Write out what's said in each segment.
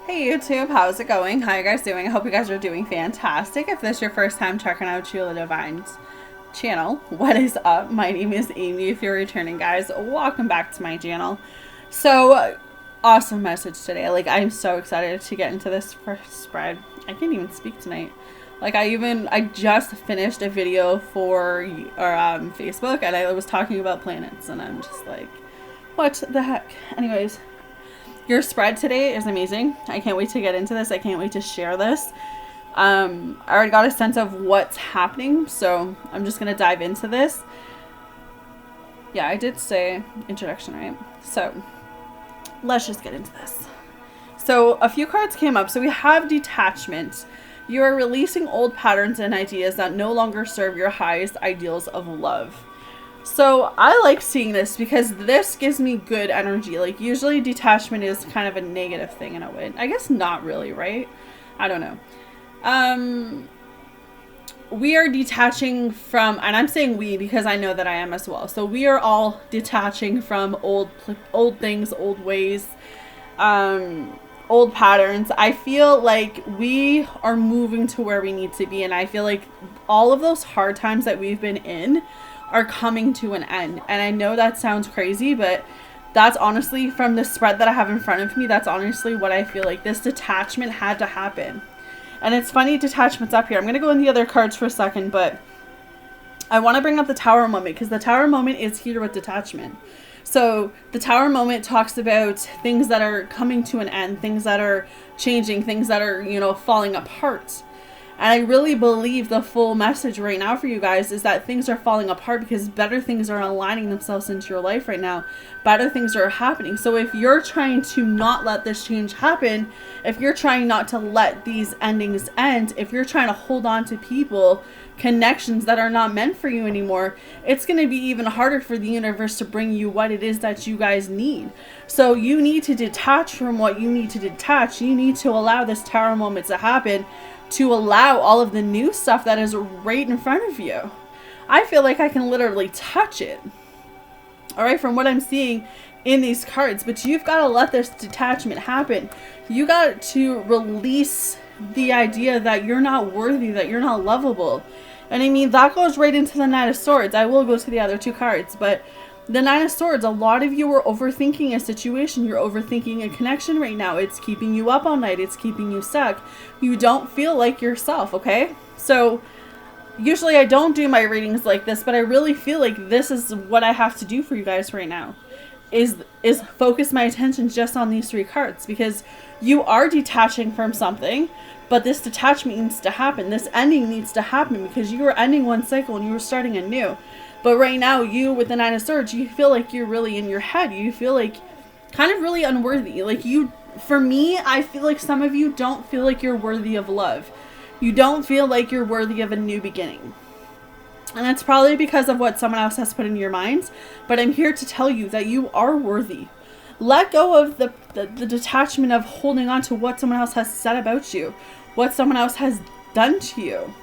Hey YouTube, how's it going? How you guys doing? I hope you guys are doing fantastic. If this is your first time checking out Sheila Divine's channel, what is up? My name is Amy. If you're returning, guys, welcome back to my channel. So, awesome message today. Like, I'm so excited to get into this first spread. I can't even speak tonight. Like, I just finished a video for Facebook, and I was talking about planets, and I'm just like, what the heck? Anyways, your spread today is amazing. I can't wait to get into this. I can't wait to share this. I already got a sense of what's happening, so I'm just going to dive into this. Yeah, I did say introduction, right? So let's just get into this. So a few cards came up. So we have detachment. You are releasing old patterns and ideas that no longer serve your highest ideals of love. So I like seeing this because this gives me good energy. Like, usually detachment is kind of a negative thing in a way. I guess not really, right? I don't know. We are detaching from, and I'm saying we because I know that I am as well. So we are all detaching from old things, old ways, old patterns. I feel like we are moving to where we need to be, and I feel like all of those hard times that we've been in are coming to an end. And I know that sounds crazy, but that's honestly, from the spread that I have in front of me, that's honestly what I feel like. This detachment had to happen. And it's funny, detachment's up here. I'm going to go in the other cards for a second, but I want to bring up the Tower moment because the Tower moment is here with detachment. So the Tower moment talks about things that are coming to an end, things that are changing, things that are, falling apart. And I really believe the full message right now for you guys is that things are falling apart because better things are aligning themselves into your life right now. Better things are happening. So if you're trying to not let this change happen, if you're trying not to let these endings end, if you're trying to hold on to people, connections that are not meant for you anymore, it's going to be even harder for the universe to bring you what it is that you guys need. So you need to detach from what you need to detach. You need to allow this Tower moment to happen, to allow all of the new stuff that is right in front of you. I feel like I can literally touch it. All right, from what I'm seeing in these cards, but you've got to let this detachment happen. You got to release the idea that you're not worthy, that you're not lovable. And I mean, that goes right into the Knight of Swords. I will go to the other two cards, but the Knight of Swords, a lot of you are overthinking a situation. You're overthinking a connection right now. It's keeping you up all night. It's keeping you stuck. You don't feel like yourself, okay? So usually I don't do my readings like this, but I really feel like this is what I have to do for you guys right now. Is focus my attention just on these three cards, because you are detaching from something, but this detachment needs to happen. This ending needs to happen because you were ending one cycle and you were starting a new. But right now, you with the Nine of Swords, you feel like you're really in your head. You feel like kind of really unworthy. Like for me, I feel like some of you don't feel like you're worthy of love. You don't feel like you're worthy of a new beginning. And that's probably because of what someone else has put in your minds. But I'm here to tell you that you are worthy. Let go of the detachment of holding on to what someone else has said about you, what someone else has done to you.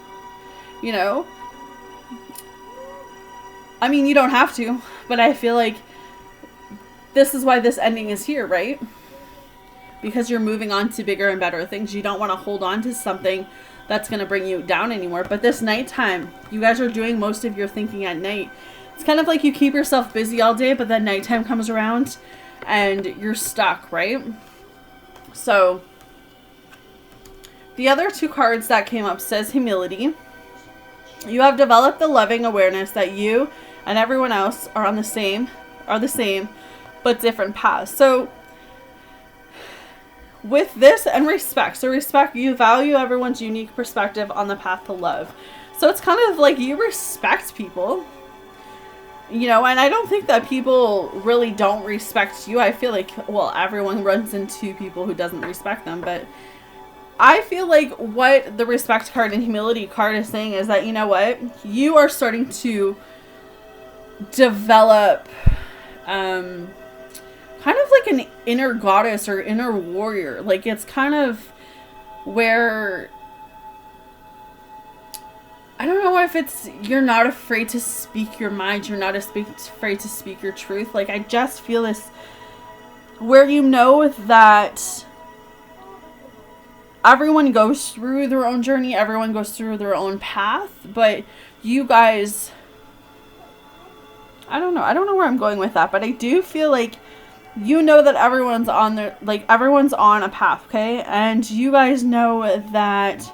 I mean, you don't have to, but I feel like this is why this ending is here, right? Because you're moving on to bigger and better things. You don't want to hold on to something that's going to bring you down anymore. But this nighttime, you guys are doing most of your thinking at night. It's kind of like you keep yourself busy all day, but then nighttime comes around and you're stuck, right? So the other two cards that came up says humility. You have developed the loving awareness that you and everyone else are the same, but different paths. So with this and respect, you value everyone's unique perspective on the path to love. So it's kind of like you respect people, and I don't think that people really don't respect you. I feel like, well, everyone runs into people who doesn't respect them, but I feel like what the respect card and humility card is saying is that, you are starting to develop kind of like an inner goddess or inner warrior. Like, it's kind of where, I don't know if it's, you're not afraid to speak your mind, you're not afraid to speak your truth. Like, I just feel this where that everyone goes through their own journey. Everyone goes through their own path. But you guys, I don't know. I don't know where I'm going with that. But I do feel like you know that everyone's on their, like, everyone's on a path, okay? And you guys know that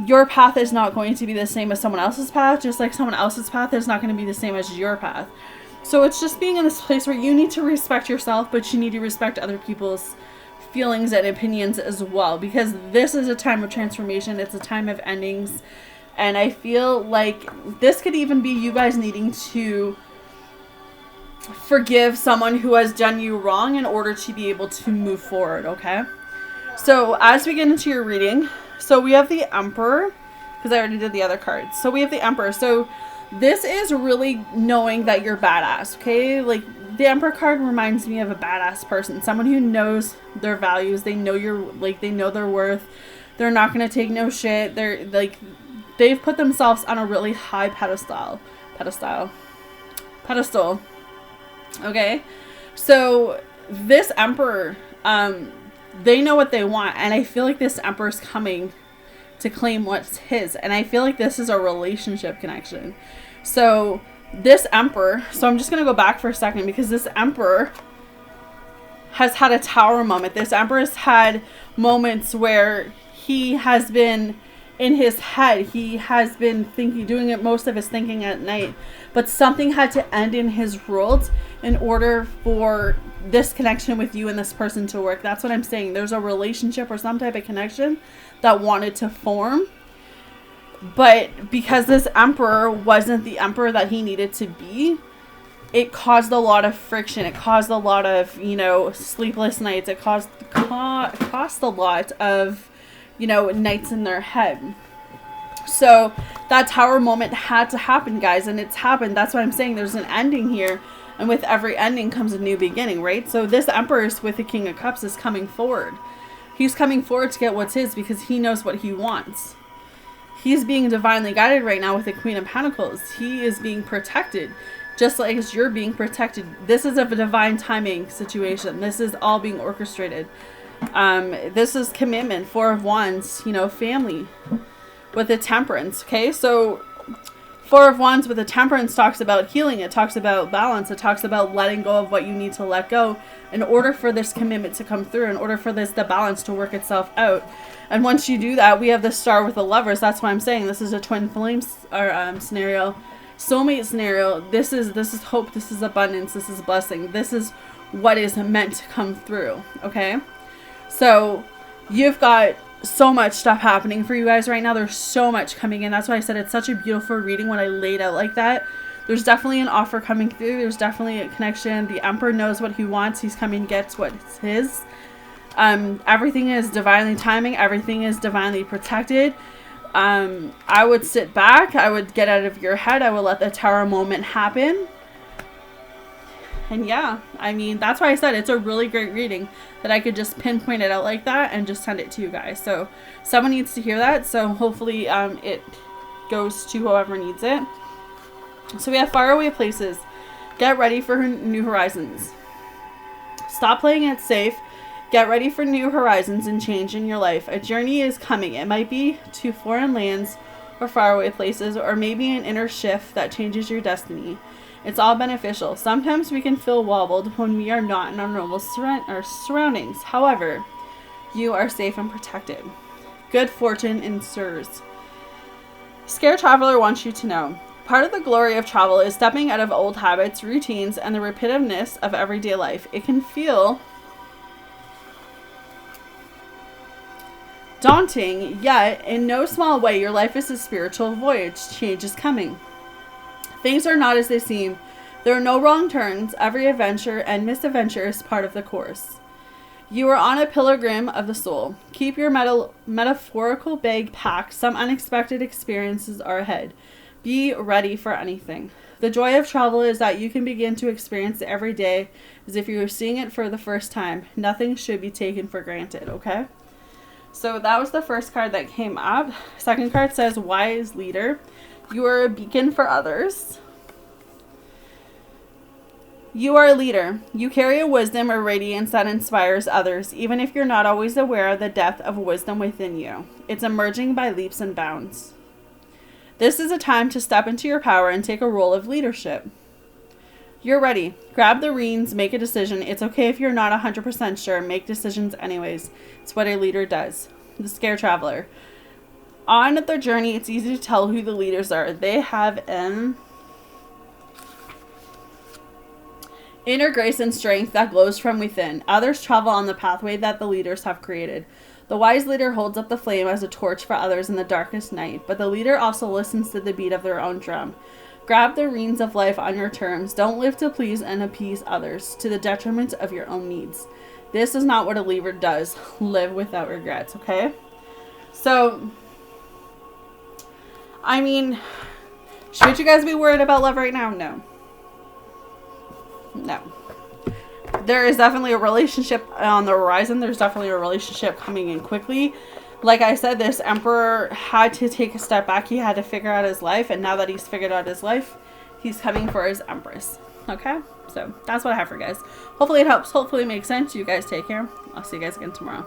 your path is not going to be the same as someone else's path, just like someone else's path is not going to be the same as your path. So it's just being in this place where you need to respect yourself, but you need to respect other people's feelings and opinions as well, because this is a time of transformation. It's a time of endings. And I feel like this could even be you guys needing to forgive someone who has done you wrong in order to be able to move forward, okay? So as we get into your reading, so we have the Emperor, because I already did the other cards. So we have the Emperor. So this is really knowing that you're badass, okay? Like, the Emperor card reminds me of a badass person, someone who knows their values. They know they know their worth. They're not going to take no shit. They're like, they've put themselves on a really high pedestal. Okay, so this Emperor, they know what they want, and I feel like this Emperor's coming to claim what's his, and I feel like this is a relationship connection. So this Emperor, so I'm just going to go back for a second, because this Emperor has had a tower moment. This Emperor's had moments where he has been in his head. He has been doing it most of his thinking at night, but something had to end in his world in order for this connection with you and this person to work. That's what I'm saying. There's a relationship or some type of connection that wanted to form, but because this Emperor wasn't the Emperor that he needed to be, it caused a lot of friction. It caused a lot of, sleepless nights. It cost a lot of, nights in their head. So that tower moment had to happen, guys, and it's happened. That's what I'm saying. There's an ending here, and with every ending comes a new beginning, right? So this Emperor with the King of Cups is coming forward. He's coming forward to get what's his, because he knows what he wants. He's being divinely guided right now with the Queen of Pentacles. He is being protected, just like as you're being protected. This is a divine timing situation. This is all being orchestrated. This is commitment. Four of Wands, family with the Temperance. Okay, so Four of Wands with the Temperance talks about healing. It talks about balance. It talks about letting go of what you need to let go in order for this commitment to come through, in order for the balance to work itself out. And once you do that, we have the Star with the Lovers. That's why I'm saying this is a twin flames scenario, soulmate scenario. This is hope. This is abundance. This is blessing. This is what is meant to come through. Okay, so you've got so much stuff happening for you guys right now. There's so much coming in. That's why I said it's such a beautiful reading when I laid out like that. There's definitely an offer coming through. There's definitely a connection. The Emperor knows what he wants. He's coming, gets what's his. Everything is divinely timing. Everything is divinely protected. I would sit back. I would get out of your head. I would let the tower moment happen. And yeah, I mean, that's why I said it's a really great reading that I could just pinpoint it out like that and just send it to you guys. So someone needs to hear that. So hopefully it goes to whoever needs it. So we have faraway places. Get ready for new horizons. Stop playing it safe. Get ready for new horizons and change in your life. A journey is coming. It might be to foreign lands or faraway places, or maybe an inner shift that changes your destiny. It's all beneficial. Sometimes we can feel wobbled when we are not in our normal surroundings. However, you are safe and protected. Good fortune ensures. Scare Traveler wants you to know. Part of the glory of travel is stepping out of old habits, routines, and the repetitiveness of everyday life. It can feel daunting, yet in no small way your life is a spiritual voyage. Change is coming. Things are not as they seem. There are no wrong turns. Every adventure and misadventure is part of the course. You are on a pilgrim of the soul. Keep your metaphorical bag packed. Some unexpected experiences are ahead. Be ready for anything. The joy of travel is that you can begin to experience it every day as if you were seeing it for the first time. Nothing should be taken for granted, okay? So that was the first card that came up. Second card says, Wise Leader. You are a beacon for others. You are a leader. You carry a wisdom or radiance that inspires others, even if you're not always aware of the depth of wisdom within you. It's emerging by leaps and bounds. This is a time to step into your power and take a role of leadership. You're ready. Grab the reins, make a decision. It's okay if you're not 100% sure. Make decisions anyways. It's what a leader does. The Scare Traveler. On their journey, it's easy to tell who the leaders are. They have an inner grace and strength that glows from within. Others travel on the pathway that the leaders have created. The wise leader holds up the flame as a torch for others in the darkest night, but the leader also listens to the beat of their own drum. Grab the reins of life on your terms. Don't live to please and appease others to the detriment of your own needs. This is not what a leader does. Live without regrets, okay? So, I mean, should you guys be worried about love right now? No. No. There is definitely a relationship on the horizon. There's definitely a relationship coming in quickly. Like I said, this emperor had to take a step back. He had to figure out his life. And now that he's figured out his life, he's coming for his empress. Okay? So that's what I have for you guys. Hopefully it helps. Hopefully it makes sense. You guys take care. I'll see you guys again tomorrow.